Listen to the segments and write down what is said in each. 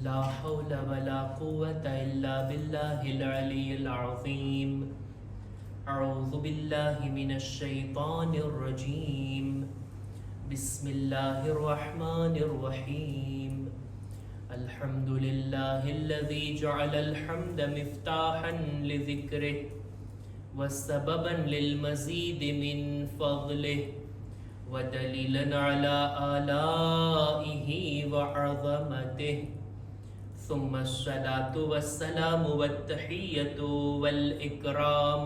لا حول ولا قوة إلا بالله العلي العظيم. أعوذ بالله من الشيطان الرجيم. بسم الله الرحمن الرحيم. الحمد لله الذي جعل الحمد مفتاحا لذكره وسببا للمزيد من فضله ودليلا على آلائه وعظمته. ثم الصلاة والسلام والتحية والإكرام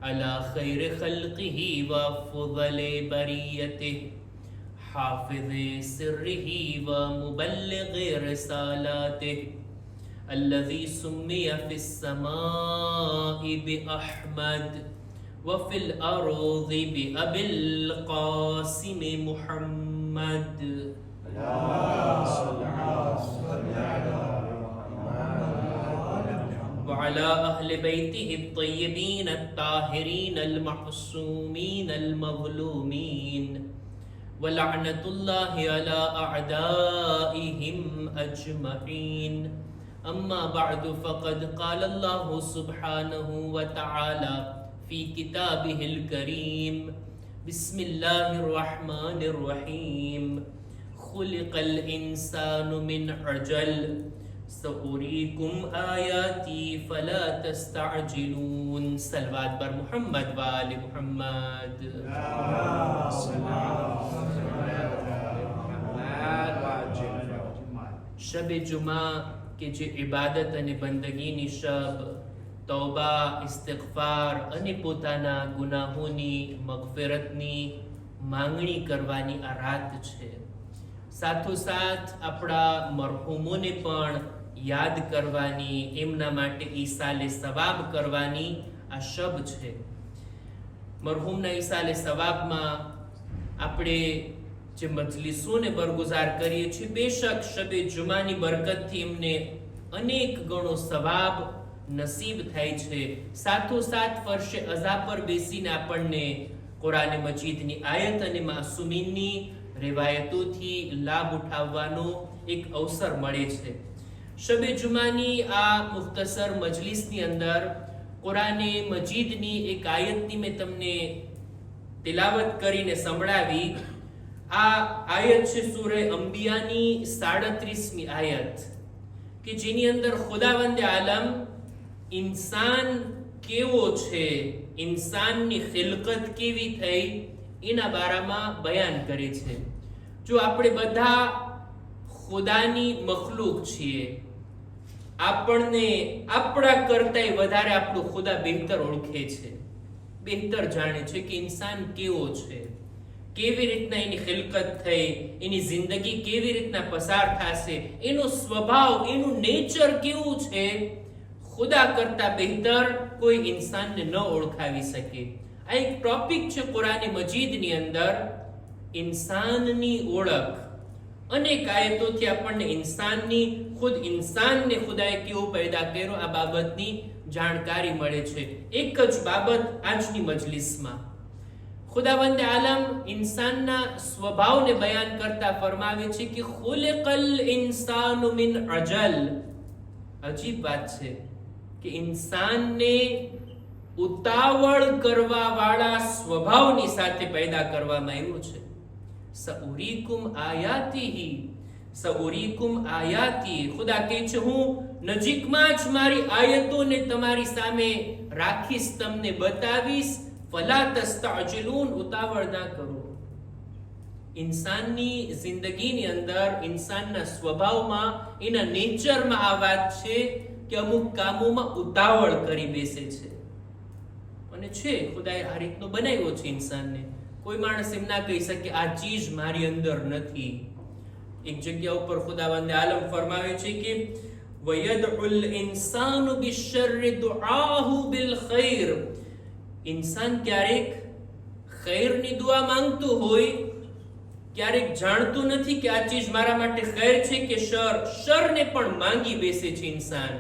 على خير خلقه وأفضل بريته حافظ سره ومبلغ رسالاته الذي سمي في السماء بأحمد وفي الأرض بأبي القاسم محمد. وعلى أهل بيته الطيبين الطاهرين المعصومين المظلومين ولعنة الله على أعدائهم أجمعين. أما بعد فقد قال الله سبحانه وتعالى في كتابه الكريم: بسم الله الرحمن الرحيم. خلق الإنسان من عجل سأريكم آياتي فلا تستعجلون. صلوات بر محمد و آل محمد. શબ જુમા કે જે ઇબાદત અને બંદગીની શબ, તૌબા, ઇસ્તિગફાર અને પોતાના ગુનાહોની મગફિરતની માંગણી કરવાની આ રાત છે. સાથોસાથ આપણા મરહૂમોને પણ યાદ કરવાની, એમના માટે ઈસાલે સવાબ કરવાની આ શબ છે. મરહૂમના ઈસાલે સવાબમાં આપણે જે મજલિસોને બરગુજાર કરીએ છીએ, બેશક શબે જુમાની બરકતથી એમને અનેક ગણો સવાબ નસીબ થાય છે. સાથોસાથ ફરશે અઝા પર બેસીને આપણને કુરાન મજીદની આયત અને માસુમીનની રિવાયતોથી લાભ ઉઠાવવાનો એક અવસર મળે છે. શબે જુમાની આ મુખ્તસર મજલિસની અંદર કુરાને મજીદની એક આયતની મેં તમને તિલાવત કરીને સંભળાવી. આ આયત છે સૂરે અંબિયાની 37મી આયત, કે જેની અંદર ખુદાવંદ આલમ ઇન્સાન કેવો છે, ઇન્સાનની ખિલકત કેવી થઈ, એના બારામાં બયાન કરે છે. જો આપણે બધા ખુદાની મખલૂક છીએ, આપણને આપણા કરતાંય વધારે આપણું ખુદા બહેતર ઓળખે છે, બહેતર જાણે છે કે ઇન્સાન કેવો છે, કેવી રીતના એની ખિલકત થઈ, એની જિંદગી કેવી રીતના પસાર થશે, એનો સ્વભાવ, એનું નેચર કેવું છે. ખુદા કરતા બહેતર કોઈ ઇન્સાનને ન ઓળખાવી શકે. આ એક ટોપિક છે કુરાન મજીદની અંદર, ઇન્સાનની ઓળખ. અનેક આયતોથી આપણને ઇન્સાનની, ખુદ ઇન્સાનને ખુદાએ કેવો પેદા કર્યો, આ બાબતની જાણકારી મળે છે. એક જ બાબત આજની મજલિસમાં ખુદાવંદ આલમ ઇન્સાનના સ્વભાવને બયાન કરતા ફરમાવે છે કે ખુલિકલ ઇન્સાનુ મિન અજલ. અજીબ વાત છે કે ઇન્સાનને ઉતાવળ કરવા વાળા સ્વભાવની સાથે પેદા કરવામાં આવ્યો છે. સઉરીકુમ આયાતિહી, સઉરીકુમ આયાતી. ખુદા કહે છે હું નજીકમાં જ મારી આયતોને તમારી સામે રાખીશ, તમને બતાવીશ. ફલા તસ્તઅજલુન, ઉતાવળ ના કરો. ઇન્સાનની જિંદગીની અંદર, ઇન્સાનના સ્વભાવમાં, એના નેચરમાં આ વાત છે કે અમુક કામોમાં ઉતાવળ કરી બેસે છે. અને છે ખુદાએ આ રીતનો બનાવ્યો છે ઇન્સાનને. કોઈ માણસ એમ ના કહી શકે આ ચીજ મારી અંદર નથી. એક જગ્યા ઉપર ખુદાવંદ આલમ ફરમાવે છે કે વયદઉલ ઇન્સાનુ બિશ્શર્રિ દુઆહુ બિલ ખૈર. ઇન્સાન ક્યારેક ખૈરની દુઆ માંગતું હોય, ક્યારેક જાણતું નથી કે આ ચીજ મારા માટે ખૈર છે કે શર. શરને પણ માંગી બેસે છે ઇન્સાન.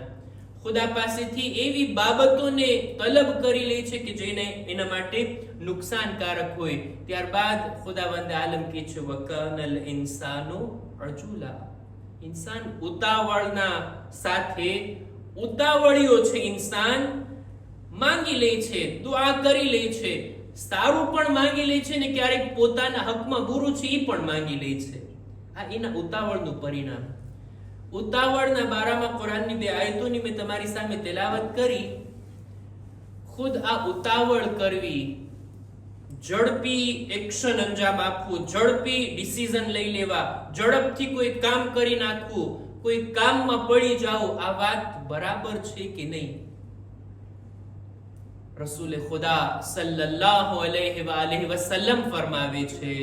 ખુદા પાસેથી એવી બાબતોને તલબ કરી લે છે કે જેને એના માટે નુકસાનકારક હોય. ત્યારબાદ ખુદાવંદ આલમ કહે છે વકાનલ ઇન્સાનુ અજુલા. ઇન્સાન ઉતાવળના સાથે ઉતાવળિયો છે. ઇન્સાન માંગી લે છે, દુઆ કરી લે છે, સારું પણ માંગી લે છે ને ક્યારેક પોતાના હકમાં બુરું છે એ પણ માંગી લે છે. આ એના ઉતાવળનું પરિણામ. ઉતાવળના બારામાં કુરાનની 2 આયતોની મેં તમારી સામે તેલાવત કરી. ખુદ આ ઉતાવળ કરવી, ઝડપી એક્શન અંજામ આપવું, ઝડપી ડિસિઝન લઈ લેવા, ઝડપથી કોઈ કામ કરી નાખવું, કોઈ કામમાં પડી જાઓ, આ વાત બરાબર છે કે નહીં? રસૂલે ખુદા સલ્લલ્લાહુ અલૈહિ વ આલિહિ વસલ્લમ ફરમાવે છે,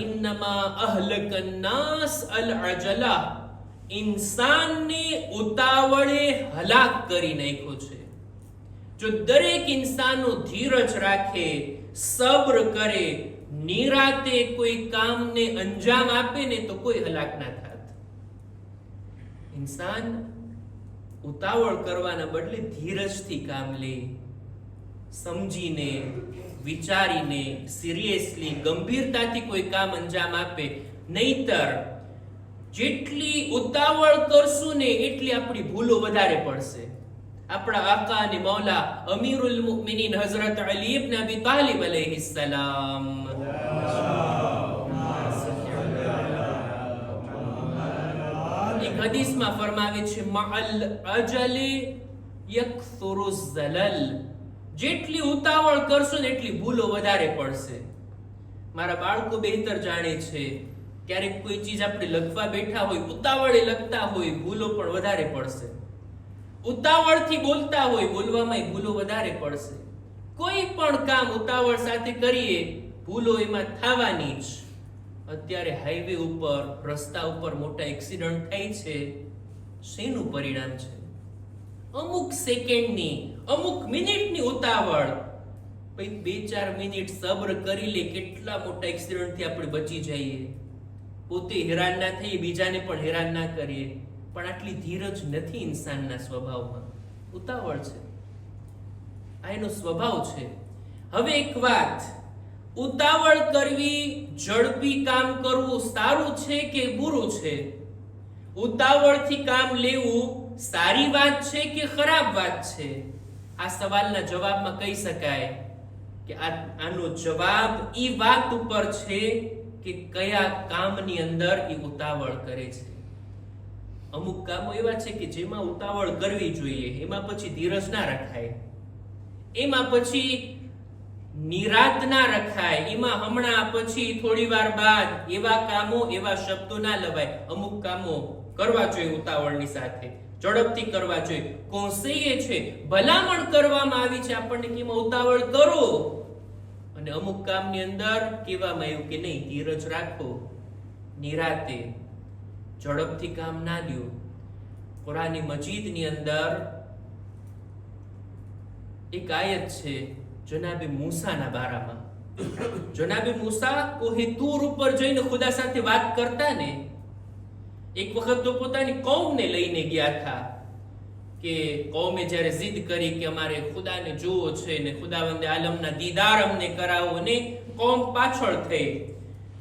ઇન્નમાં અહલકન નાસ અલ અજલા, ઇન્સાનને ઉતાવળે હલાક કરી નાખ્યો છે. જો દરેક ઇન્સાનો ધીરજ રાખે, સબ્ર કરે, નિરાતે કોઈ કામને અંજામ આપે ને તો કોઈ હલાક ના થાત. ઇન્સાન ઉતાવળ કરવાના બદલે ધીરજથી કામ લે, સમજીને, વિચારીને, સિરિયસલી, ગંભીરતાથી કોઈ કામ અંજામ આપે. નહીતર જેટલી ઉતાવળ કરશું ને એટલી આપણી ભૂલો વધારે પડશે. આપણા આકા અને મૌલા અમીરુલ મુમિનીન હઝરત અલી ઇબ્ન અબી તાલિબ અલૈહિસ્સલામ એક હદીસમાં ફરમાવે છે, મઅલ અજલી યકસુરુઝ ઝલલ, જેટલી ઉતાવળ કરશો ને એટલી ભૂલો વધારે પડશે. મારા બાળકો બહેતર જાણે છે, ક્યારેક કોઈ ચીજ આપણે લખવા બેઠા હોય, ઉતાવળે લખતા હોય, ભૂલો પણ વધારે પડશે. ઉતાવળથી બોલતા હોય, બોલવામાં ભૂલો વધારે પડશે. કોઈ પણ કામ ઉતાવળ સાથે કરીએ, ભૂલો એમાં થવાની જ. અત્યારે હાઈવે ઉપર, રસ્તા ઉપર મોટા એક્સિડન્ટ થાય છે. શેનું પરિણામ છે? અમુક સેકન્ડની, અમુક મિનિટની ઉતાવળ. ભાઈ 2-4 મિનિટ સબ્ર કરી લે, કેટલા મોટા એક્સિડન્ટથી આપણે બચી જઈએ. પોતે હેરાન ના થઈએ, બીજાને પણ હેરાન ના કરીએ. પણ આટલી ધીરજ નથી ઇન્સાનના સ્વભાવમાં. ઉતાવળ છે, આ એનો સ્વભાવ છે. હવે એક વાત, ઉતાવળ કરવી, ઝડપી કામ કરવું સારું છે કે બુરું છે? ઉતાવળથી કામ લેવું સારી વાત છે કે ખરાબ વાત છે? આ સવાલના જવાબમાં કહી શકાય કે આનો જવાબ ઈ વાત ઉપર છે કે કયા કામની અંદર ઈ ઉતાવળ કરે છે. અમુક કામો એવા છે કે જેમાં ઉતાવળ કરવી જોઈએ, એમાં પછી ધીરજ ના રખાય, એમાં પછી નિરાત ના રખાય, એમાં હમણાં પછી થોડી વાર બાદ એવા કામો, એવા શબ્દો ના લવાય. અમુક કામો કરવા જોઈએ ઉતાવળની સાથે, ઝડપથી કરવા જોઈએ. કોસેય છે, ભલામણ કરવામાં આવી છે આપણને કે એમાં ઉતાવળ કરો. અને અમુક કામની અંદર કહેવામાં આવ્યું કે નહીં, ધીરજ રાખો, નિરાતે, ઝડપથી કામ ના લ્યો. કુરાન મજીદની અંદર એક આયત છે જનાબે મૂસાના બારામાં. જનાબે મૂસા કોહે તૂર ઉપર જઈને ખુદા સાથે વાત કરતા ને, એક વખત તો પોતાની કૌમને લઈને ગયા હતા કે કૌમે જ્યારે જીદ કરી કે અમારે ખુદાને જોવો છે ને ખુદાવંદે આલમના દીદાર અમને કરાવો, ને કૌમ પાછળ થઈ.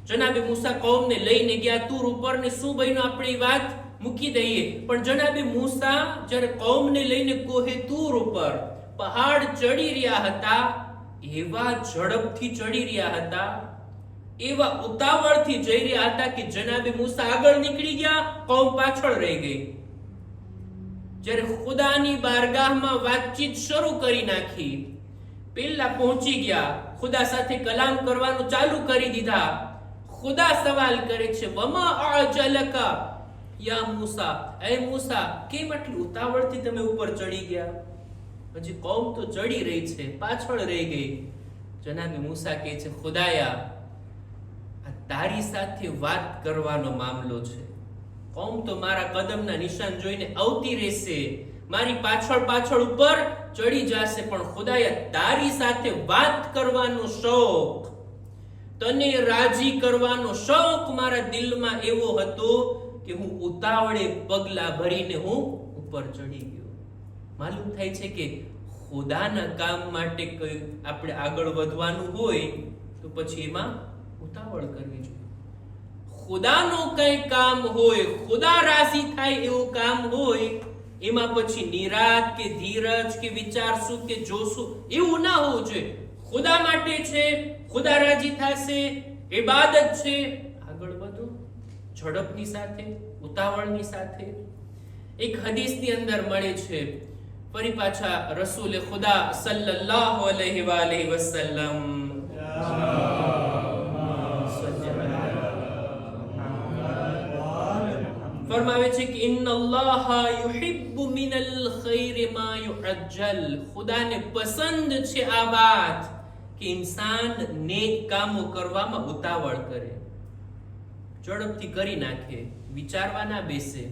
જનાબે મૂસા કૌમને લઈને ગયા તૂર ઉપર, ને શું બન્યું આપણે વાત મૂકી દઈએ. પણ જનાબે મૂસા જ્યારે કૌમને લઈને કોહે તૂર ઉપર પહાડ ચડી રહ્યા હતા, એવા ઝડપથી ચડી રહ્યા હતા, એવા ઉતાવળથી જઈ રહ્યા હતા કે જનાબે મૂસા આગળ નીકળી ગયા, કૌમ પાછળ રહી ગઈ. જ્યારે ખુદાની બારગાહમાં વાતચીત શરૂ કરી નાખી, પેલા પહોંચી ગયા, ખુદા સાથે કલામ કરવાનું ચાલુ કરી દીધા. ખુદા સવાલ કરે છે, વમા અજલકા યા મૂસા, એ મૂસા કેમ આટલી ઉતાવળથી તમે ઉપર ચડી ગયા? હજી કૌમ તો ચડી રહી છે, પાછળ રહી ગઈ. જનાબે મૂસા કહે છે, ખુદાયા, આ તારી સાથે વાત કરવાનો મામલો છે. કૌમ તો મારા કદમના નિશાન જોઈને આવતી રહેશે, મારી પાછળ પાછળ ઉપર ચડી જશે, પણ ખુદાયા તારી સાથે વાત કરવાનો શોખ, તને રાજી કરવાનો શોખ મારા દિલમાં એવો હતો કે હું ઉતાવળે પગલા ભરીને હું ઉપર ચડી ગયો. માલુમ થાય છે કે ખુદાના કામ માટે કોઈ આપણે આગળ વધવાનું હોય તો તો પછી એમાં ઉતાવળ કરવી જોઈએ. ખુદાનું કઈ કામ હોય, ખુદા રાજી થાય એવું કામ હોય, એમાં પછી નિરાત કે ધીરજ કે વિચારશું કે જોશું એવું ના હોવું જોઈએ. ખુદા માટે છે, ખુદા રાજી થશે, ઇબાદત છે, આગળ વધો ઝડપની સાથે, ઉતાવળની સાથે. એક હદીસની અંદર મળે છે, ફરી પાછા રસૂલે ખુદા સલ્લલ્લાહુ અલૈહિ વસલ્લમ ફરમાવે છે કે ઇન્નલ્લાહ યુહિબ્બુ મિનલ ખૈર મા યુઅજ્જલ. ખુદાને પસંદ છે આ વાત કે ઇન્સાન નેક કામો કરવામાં ઉતાવળ કરે, ઝડપથી કરી નાખે, વિચારવા ના બેસે.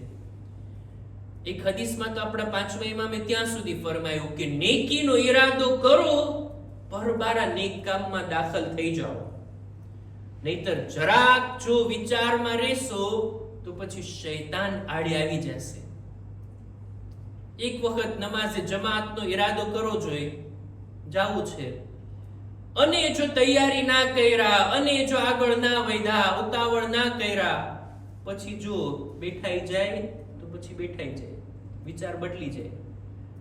એક હદીસમાં તો આપણા પાંચમા ઇમામે ત્યાં સુધી ફરમાયું કે નેકીનો ઈરાદો કરો, પરબારા નેક કામમાં દાખલ થઈ જાઓ. નહીતર જરાક જો વિચારમાં રહેશો તો પછી શૈતાન આડે આવી જશે. એક વખત નમાઝે જમાતનો ઈરાદો કરો જોઈએ, જાવું છે, અને જો તૈયારી ના કર્યા, અને જો આગળ ના વધ્યા, ઉતાવળ ના કર્યા, પછી જો બેઠાઈ જાય તો પછી બેઠાઈ જાય, વિચાર બદલી જાય.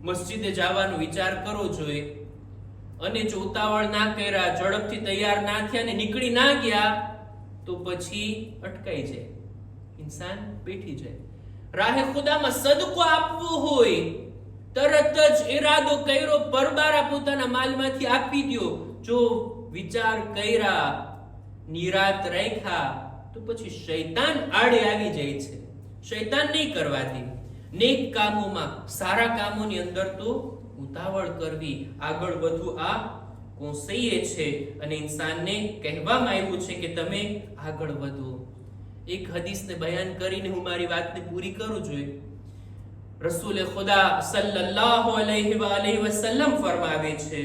મસ્જિદે જવાનો વિચાર કરો જોઈએ, અને જો ઉતાવળ ના કર્યા, ઝડપથી તૈયાર ના થયા ને નીકળી ના ગયા તો પછી અટકાઈ જાય, ઇન્સાન બેઠી જાય. રાહે ખુદામાં સદકો આપવો હોય, તરત જ ઈરાદો કર્યો, પરબારા પોતાના માલમાંથી આપી દો. જો વિચાર કર્યા, નિરાત રાખ્યા તો પછી શૈતાન આડે આવી જાય છે. શૈતાન નહીં કરવા દે. નેક કામોમાં, સારા કામોની અંદર તો ઉતાવળ કરવી, આગળ વધવું, આ કોસૈયે છે અને ઇન્સાનને કહેવામાં આવ્યું છે કે તમે આગળ વધો. એક હદીસને બયાન કરીને હું મારી વાતને પૂરી કરું જોઈએ. રસૂલે ખુદા સલ્લલ્લાહુ અલૈહિ વસલ્લમ ફરમાવે છે,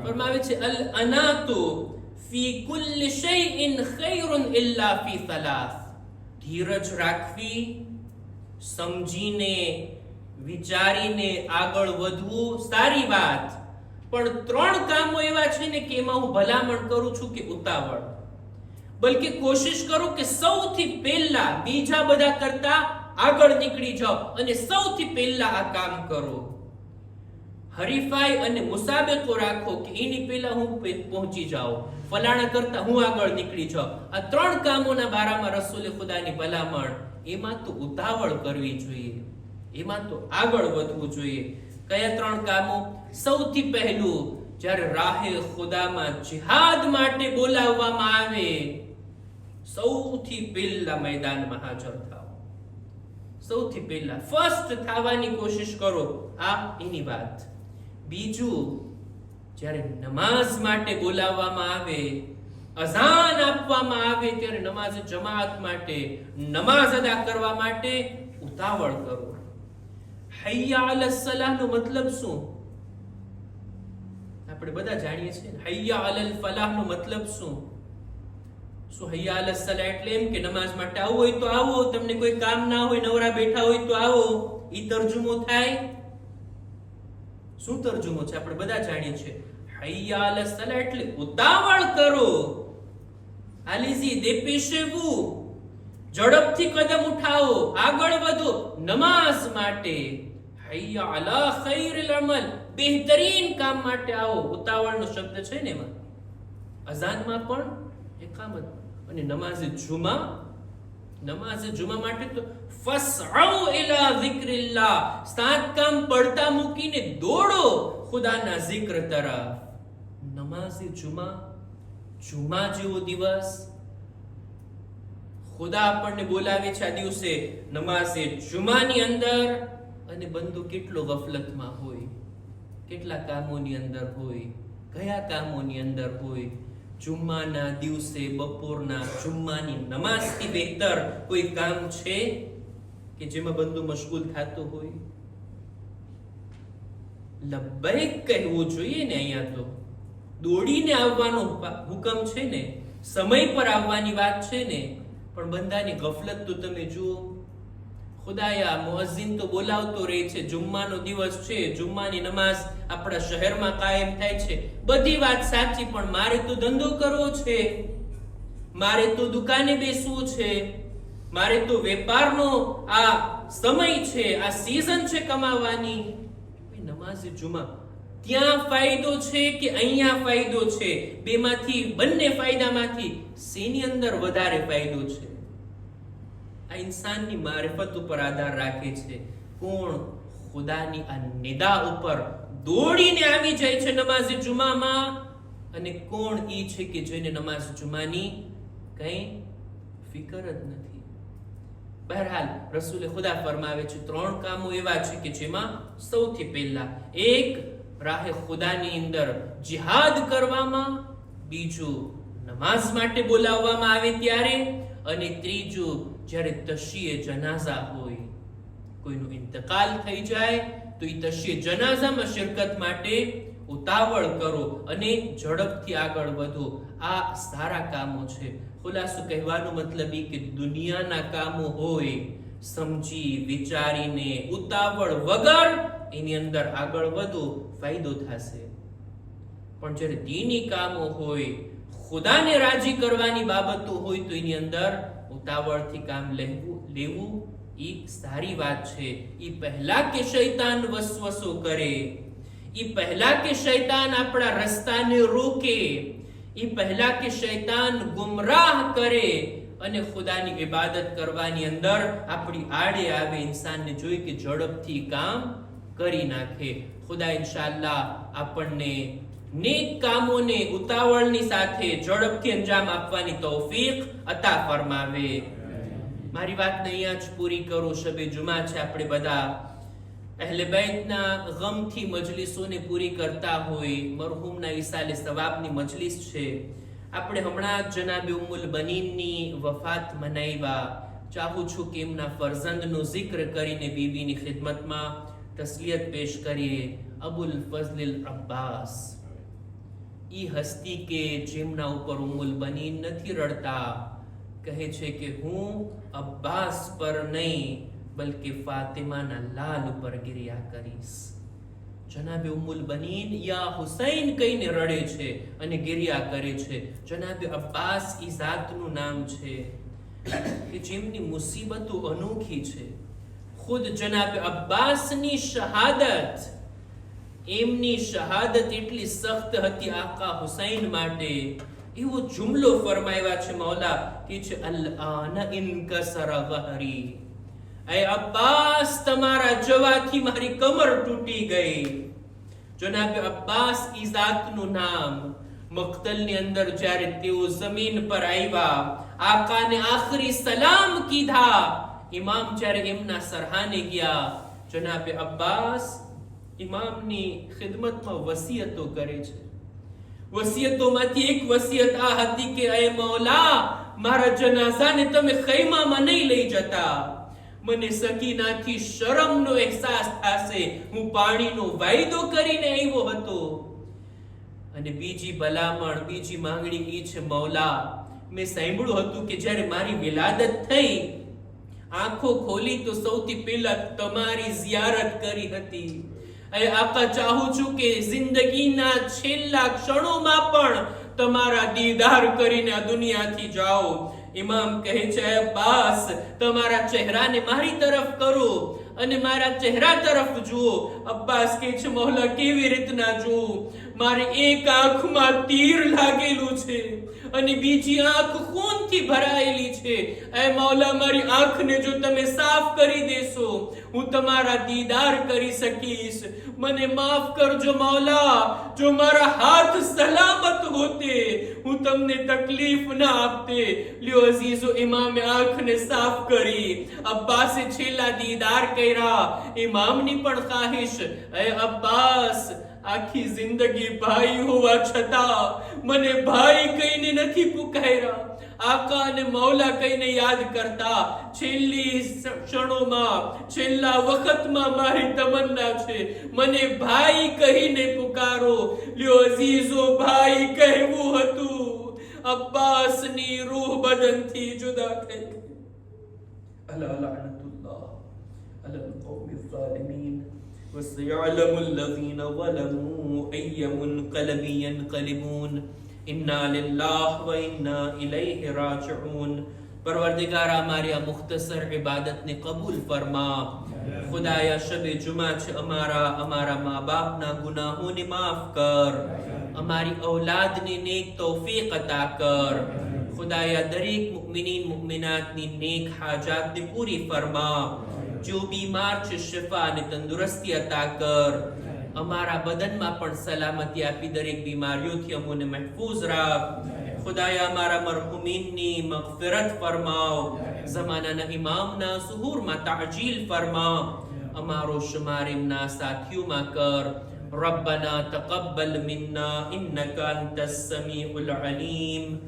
ફરમાવે છે અલ અનાતુ ફી કુલ્લી શૈઇન ખૈરુન ઇલ્લા ફી સલાસ. ધીરજ રાખવી, સમજીને વિચારીને આગળ વધવું સારી વાત, પણ 3 કામો એવા છે ને કે એમાં હું ભલામણ કરું છું કે ઉતાવળ. બલકે કોશિશ કરો કે સૌથી પહેલા બીજા બધા કરતા આગળ નીકળી જાઓ અને સૌથી પહેલા આ કામ કરો. હરીફાઈ અને મુસાબકો રાખો કે એની પહેલા હું પહોંચી જાઉં, ફલાણા કરતા હું આગળ નીકળી જાઉં. આ 3 કામોના બારામાં રસૂલે ખુદાની ભલામણ. એમાં તો ઉતાવળ કરવી જોઈએ, એમાં તો આગળ વધવું જોઈએ. કયા 3 કામો? સૌથી પહેલું, જ્યારે રાહે ખુદામાં જિહાદ માટે બોલાવવામાં આવે, સૌથી પહેલા મેદાનમાં હાજર થાઓ. સૌથી પહેલા ફર્સ્ટ થવાની કોશિશ કરો, આ એની વાત. બીજું, જ્યારે નમાઝ માટે બોલાવવામાં આવે, અઝાન આપવામાં આવે, ત્યારે નમાઝ જમાત માટે, નમાઝ અદા કરવા માટે ઉતાવળ કરો. હૈયા અલસ સલાહનો મતલબ શું? આપણે બધા જાણીએ છીએ. હૈયા અલલ ફલાહનો મતલબ શું? શું હૈયા અલસ સલાહ એટલે એમ કે નમાઝ માટે આવો હોય તો આવો, તમને કોઈ કામ ના હોય, નવરા બેઠા હોય તો આવો, ઈ તર્જુમો થાય? શું તર્જુમો છે? આપણે બધા જાણીએ છીએ. હૈયા અલસ સલાહ એટલે ઉતાવળ કરો, આલીઝી દેપેશેવું, ઝડપથી કદમ ઉઠાવો, આગળ વધો નમાઝ માટે. હૈયા અલા ખૈરિલ અમલ, બહેતરીન કામ માટે આવો. ઉતાવળનો શબ્દ છે ને એમાં. અઝાનમાં પણ ઇકામત અને નમાઝે જુમા માટે તો ફસઉ ઇલા ઝિક્રિલ્લાહ, 7 કામ પડતા મૂકીને દોડો ખુદાના zikr તરફ. નમાઝે જુમા જેવો દિવસ, ખુદા આપણને બોલાવે છે આ દિવસે નમાઝે જુમાની અંદર, અને બંદો કેટલો ગફલતમાં હોય, કેટલા કામોની અંદર હોય, કયા કામોની અંદર હોય. જુમ્માના દિવસે બપોરના જુમ્માની નમાઝથી બહેતર કોઈ કામ છે કે જેમાં બંદો મશગુલ થતો હોય? લબ્બૈક કહેવું જોઈએ ને. અહીંયા તો દોડીને આવવાનો હુકમ છે ને, સમય પર આવવાની વાત છે ને, પણ બંદાની ગફલત તો તમે જુઓ. ખુદાયા મુઅઝ્ઝિન તો બોલાવતો રહે છે, જુમ્માનો દિવસ છે, જુમ્માની નમાઝ આપણા શહેરમાં કાયમ થાય છે, બધી વાત સાચી, પણ મારે તો ધંધો કરવો છે, મારે તો દુકાને બેસવું છે, મારે તો વેપારનો આ સમય છે, આ સીઝન છે કમાવાની. નમાઝ જુમા ત્યાં ફાયદો છે કે અહીંયા ફાયદો છે? બેમાંથી, બંને ફાયદામાંથી શેની અંદર વધારે ફાયદો છે? આ ઇન્સાનની મારિફત ઉપર આધાર રાખે છે. કોણ ખુદાની આ નિદા ઉપર દોડીને આવી જાય છે નમાઝ જુમામાં, અને કોણ ઈ છે કે જેને નમાઝ જુમાની કઈ ફિકર જ નથી. બહરહાલ રસૂલે ખુદા ફરમાવે છે 3 કામો એવા છે કે જેમાં સૌથી પહેલા એક રાહે ખુદાની અંદર જિહાદ કરવામાં, બીજું નમાઝ માટે બોલાવવામાં આવે ત્યારે, અને ત્રીજું જ્યારે તશીએ જનાઝા હોય, કોઈનું ઇંતકાલ થઈ જાય તો એ તશીએ જનાઝામાં શિરકત માટે ઉતાવળ કરો અને ઝડપથી આગળ વધો. આ સારા કામો છે. ખુલાસો કહેવાનો મતલબ એ કે દુનિયાના કામો હોય, સમજી વિચારીને ઉતાવળ વગર એની અંદર આગળ વધો, ફાયદો થશે. પણ જ્યારે દીની કામો હોય, ખુદાને રાજી કરવાની બાબતો હોય, તો એની અંદર ઉતાવળથી કામ લેવું એ સારી વાત છે. એ પહેલા કે શૈતાન વસવસો કરે, એ પહેલા કે શૈતાન આપણા રસ્તાને રોકે, એ પહેલા કે શૈતાન ગુમરાહ કરે અને ખુદાની ઇબાદત કરવાની અંદર આપણી આડે આવે, ઇન્સાનને જોઈ કે ઝડપથી કામ કરી નાખે. ખુદા ઇન્શાઅલ્લાહ આપણને નેક કામોને ઉતાવળની સાથે ઝડપથી અંજામ આપવાની તૌફીક અતા ફરમાવે. મારી વાતને અહીંયા જ પૂરી કરું. શબે જુમા છે, આપણે બધા અહેલે બેતના ગમથી મજલિસોને પૂરી કરતા હોય. મરહૂમના ઈસાલે સવાબની મજલિસ છે. આપણે હમણાં જ જનાબે ઉમ્મુલ બનીનની વફાત મનાવ્યા. ચાહું છું કે એમના ફરઝંદનો zikr કરીને બીબીની ખિદમતમાં તસ્લિયત પેશ કરીએ. અબુલ ફઝલ અબ્બાસ, ઈ હસ્તી કે જેમના ઉપર ઉમ્મુલ બનીન નથી રડતા, કહે છે કે હું અબ્બાસ પર નહીં બલકે ફાતિમાના લાલ ઉપર ગિરિયા કરીશ. જનાબે ઉમ્મુલ બનીન યા હુસૈન કહીને રડે છે અને ગિરિયા કરે છે. જનાબે અબ્બાસ ઈ જાતનું નામ છે કે જેમની મુસીબતો અનોખી છે. ખુદ જનાબે અબ્બાસની શહાદત, એમની શહાદત એટલી સખ્ત હતી આકા હુસૈન માટે. એવો જુમલો ફરમાવ્યા છે મૌલા કે છે અલ-આન ઇનકસર ગહરી, એ અબ્બાસ તમારા જવાથી મારી કમર તૂટી ગઈ. જનાબે અબ્બાસ ઈ જાતનું નામ. મક્તલની અંદર જ્યારે તેઓ જમીન પર આવ્યા, આકાને આખરી સલામ કીધા. ઇમામ જ્યારે એમના સરહાને ગયા, જનાબે અબ્બાસ ઇમામની ખિદમતમાં વસિયતો કરે છે. વસિયતોમાંથી એક વસિયત આ હતી કે એ મૌલા, મારા જનાઝાને તમે ખૈમામાં નહીં લઈ જતા, મને સકીનાથી શરમનો અહેસાસ થશે, હું પાણીનો વાયદો કરીને આવ્યો હતો. અને બીજી ભલામણ, બીજી માંગણી એ છે મૌલા, મેં સાંભળ્યું હતું કે જ્યારે મારી વિલાદત થઈ, આંખો ખોલી તો સૌથી પહેલા તમારી ઝિયારત કરી હતી. એ આકા ચાહું છું કે જિંદગીના છેલ્લા ક્ષણોમાં પણ તમારા દીદાર કરીને આ દુનિયાથી જાઓ. ઇમામ કહે છે અબ્બાસ, તમારા ચહેરાને મારી તરફ કરો અને મારા ચહેરા તરફ જુઓ. અબ્બાસ કહે છે મૌલા કેવી રીતના જુઓ? મારી એક આંખમાં તીર લાગેલું છે અને બીજી આંખ ખૂનથી ભરાયેલી છે. એ મૌલા, મારી આંખને જો તમે સાફ કરી દેશો, હું તમારા દીદાર કરી શકીશ. મને માફ કરજો મૌલા, જો મારા હાથ સલામત હોતે હું તમને તકલીફ ના આપતે. લ્યો અઝીઝો, ઇમામે આંખને સાફ કરી. અબ્બાસે છેલ્લા દીદાર કર્યા. ઇમામની પણ ખ્વાહિશ, એ અબ્બાસ, આખી જિંદગી ભાઈ હોવા છતાં મને ભાઈ કહીને નથી પુકાર્યા, આકા અને મૌલા કહીને યાદ કરતા. છેલ્લી ક્ષણોમાં, છેલ્લા વખતમાં મારી તમન્ના છે, મને ભાઈ કહીને પુકારો. લ્યો અઝીઝો, ભાઈ કહેવું હતું. અબ્બાસની રૂહ બદનથી જુદા થઈ ગઈ. અલા લાનતુલ્લાહ. على القوم الظالمين وسيعلم الذين ظلموا أي منقلب ينقلبون إنا لله وإنا إليه راجعون. پروردگار ہماری مختصر عبادت نے قبول فرما. خدایا شب جمعہ ہمارا ماں باپ نہ گناہوں نے معاف کر. ہماری اولاد نے نیک توفیق عطا کر. خدایا دریک مؤمنین مؤمنات نے نیک حاجات نے پوری فرما. جو بیمار چھ شفا نے تندرستی عطا کر. ہمارا بدن میں پن سلامتی اپی دریک بیماریوں تھی ہموں نے محفوظ رکھ. خدایا ہمارا مرحومین نے مغفرت فرماؤ. زمانہ نہ امام نہ ظہور ما تعجیل فرما. ہمارو شمارم نا ساتھیوں ما کر. ربنا تقبل منا انك انت السميع العليم